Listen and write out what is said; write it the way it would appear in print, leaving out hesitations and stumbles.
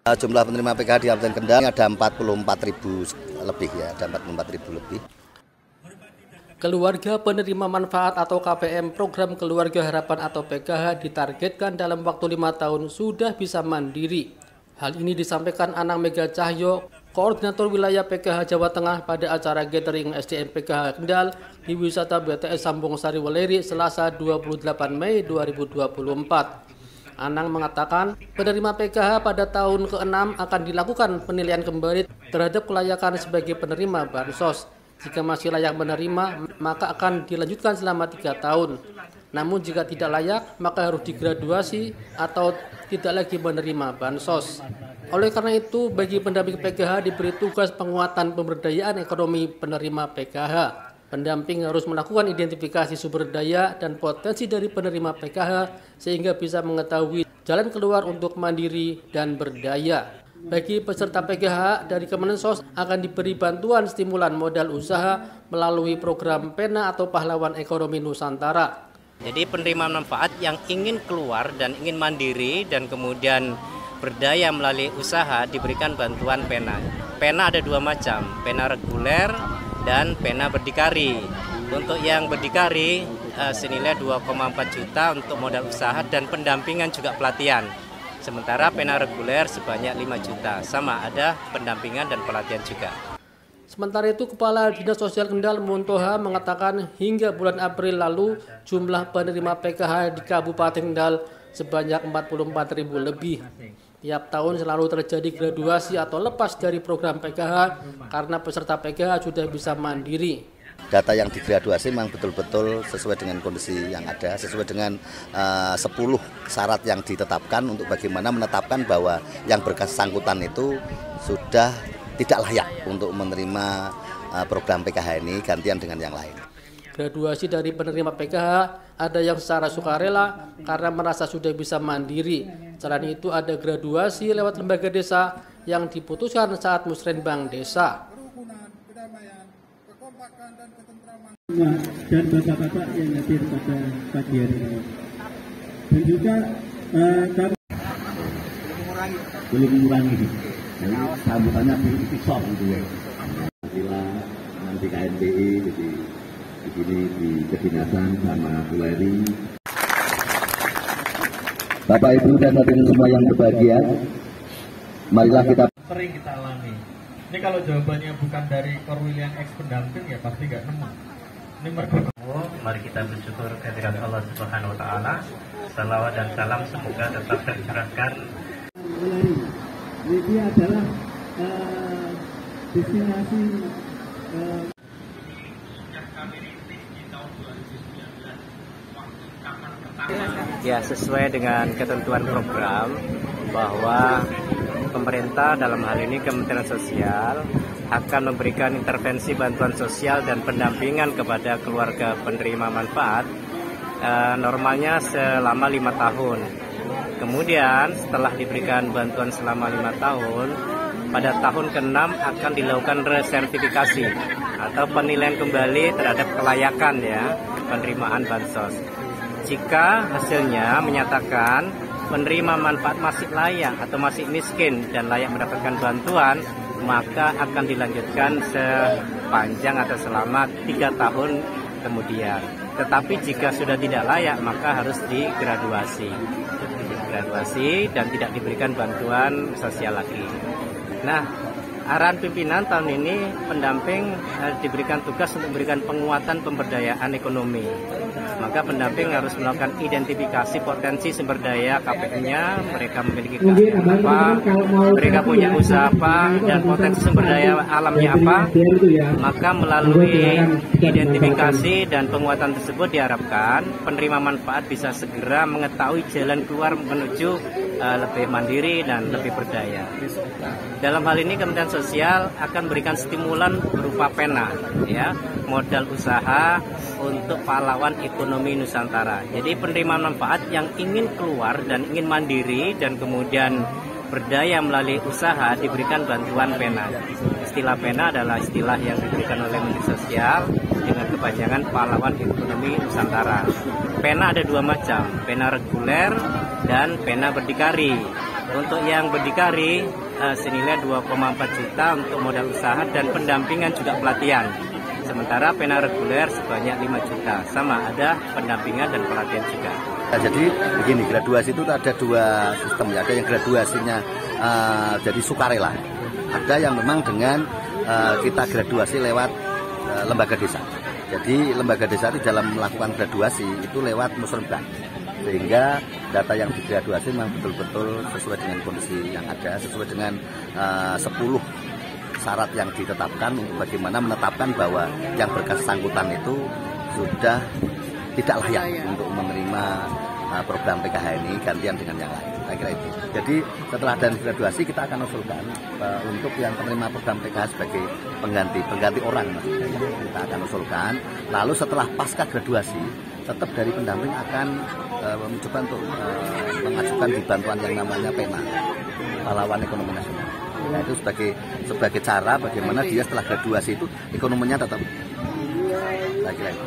Jumlah penerima PKH di Kabupaten Kendal ada 44.000 lebih ya, ada 44.000 lebih. Keluarga penerima manfaat atau KPM program Keluarga Harapan atau PKH ditargetkan dalam waktu 5 tahun sudah bisa mandiri. Hal ini disampaikan Anang Mega Cahyo, Koordinator Wilayah PKH Jawa Tengah pada acara gathering SDM PKH Kendal di Wisata BTS Sambung Sari Weleri Selasa 28 Mei 2024. Anang mengatakan penerima PKH pada tahun ke-6 akan dilakukan penilaian kembali terhadap kelayakan sebagai penerima bansos. Jika masih layak menerima, maka akan dilanjutkan selama 3 tahun. Namun jika tidak layak, maka harus digraduasi atau tidak lagi menerima bansos. Oleh karena itu, bagi pendamping PKH diberi tugas penguatan pemberdayaan ekonomi penerima PKH. Pendamping harus melakukan identifikasi sumber daya dan potensi dari penerima PKH sehingga bisa mengetahui jalan keluar untuk mandiri dan berdaya. Bagi peserta PKH dari Kemensos akan diberi bantuan stimulan modal usaha melalui program PENA atau Pahlawan Ekonomi Nusantara. Jadi penerima manfaat yang ingin keluar dan ingin mandiri dan kemudian berdaya melalui usaha diberikan bantuan PENA. PENA ada 2 macam, PENA reguler dan PENA berdikari. Untuk yang berdikari senilai 2,4 juta untuk modal usaha dan pendampingan juga pelatihan. Sementara PENA reguler sebanyak 5 juta, sama ada pendampingan dan pelatihan juga. Sementara itu, Kepala Dinas Sosial Kendal Muntoha mengatakan hingga bulan April lalu jumlah penerima PKH di Kabupaten Kendal sebanyak 44.000 lebih. Tiap tahun selalu terjadi graduasi atau lepas dari program PKH karena peserta PKH sudah bisa mandiri. Data yang digraduasi memang betul-betul sesuai dengan kondisi yang ada, sesuai dengan 10 syarat yang ditetapkan untuk bagaimana menetapkan bahwa yang bersangkutan itu sudah tidak layak untuk menerima program PKH ini gantian dengan yang lain. Graduasi dari penerima PKH ada yang secara sukarela karena merasa sudah bisa mandiri. Selain itu ada graduasi lewat lembaga desa yang diputuskan saat musrenbang desa. Dan bapak-bapak yang hadir pada pagi hari ini. Dan juga kami belum mengurangi. Jadi sambutannya pisau gitu ya. Bila nanti KNPI di sini di kedinasan sama Weleri. Bapak Ibu dan hadirin semua yang berbahagia, marilah kita. Sering kita alami. Ini kalau jawabannya bukan dari Korwilian X pendamping ya pasti nggak nemu. Mari kita bersyukur kehadirat Allah Subhanahu wa taala. Salawat dan salam semoga tetap tercurahkan. Ini adalah destinasi Ya, sesuai dengan ketentuan program bahwa pemerintah dalam hal ini Kementerian Sosial akan memberikan intervensi bantuan sosial dan pendampingan kepada keluarga penerima manfaat normalnya selama 5 tahun. Kemudian setelah diberikan bantuan selama 5 tahun, pada tahun ke-6 akan dilakukan resertifikasi atau penilaian kembali terhadap kelayakan ya penerimaan bansos. Jika hasilnya menyatakan penerima manfaat masih layak atau masih miskin dan layak mendapatkan bantuan, maka akan dilanjutkan sepanjang atau selama 3 tahun kemudian. Tetapi jika sudah tidak layak, maka harus digraduasi dan tidak diberikan bantuan sosial lagi. Nah, arahan pimpinan tahun ini pendamping diberikan tugas untuk memberikan penguatan pemberdayaan ekonomi. Maka pendamping harus melakukan identifikasi potensi sumber daya KPM-nya, mereka memiliki keahlian apa, mereka punya usaha apa, dan potensi sumber daya alamnya apa. Maka melalui identifikasi dan penguatan tersebut diharapkan penerima manfaat bisa segera mengetahui jalan keluar menuju lebih mandiri dan lebih berdaya. Dalam hal ini Kementerian Sosial akan berikan stimulan berupa PENA, ya, modal usaha untuk pahlawan ekonomi Nusantara. Jadi penerima manfaat yang ingin keluar dan ingin mandiri dan kemudian berdaya melalui usaha diberikan bantuan PENA. Istilah PENA adalah istilah yang diberikan oleh Menteri Sosial dengan kepanjangan pahlawan ekonomi Nusantara. PENA ada 2 macam, PENA reguler dan PENA berdikari. Untuk yang berdikari senilai 2,4 juta untuk modal usaha dan pendampingan juga pelatihan. Sementara pena reguler sebanyak 5 juta, sama ada pendampingan dan pelatihan juga. Nah, jadi begini, graduasi itu ada dua sistem ya. Ada yang graduasinya jadi sukarela, ada yang memang dengan kita graduasi lewat lembaga desa. Jadi lembaga desa itu dalam melakukan graduasi itu lewat musrenbang, sehingga data yang digraduasi memang betul-betul sesuai dengan kondisi yang ada, sesuai dengan 10 syarat yang ditetapkan untuk bagaimana menetapkan bahwa yang bersangkutan itu sudah tidak layak untuk menerima program PKH ini gantian dengan yang lain. Saya kira itu. Jadi setelah dan graduasi kita akan usulkan untuk yang penerima program PKH sebagai pengganti orang, kita akan usulkan. Lalu setelah pasca graduasi, tetap dari pendamping akan mencoba untuk mengajukan di bantuan yang namanya PENA, Pahlawan Ekonomi Nasional. Nah, itu sebagai cara bagaimana dia setelah graduasi itu ekonominya tetap. Saya kira itu.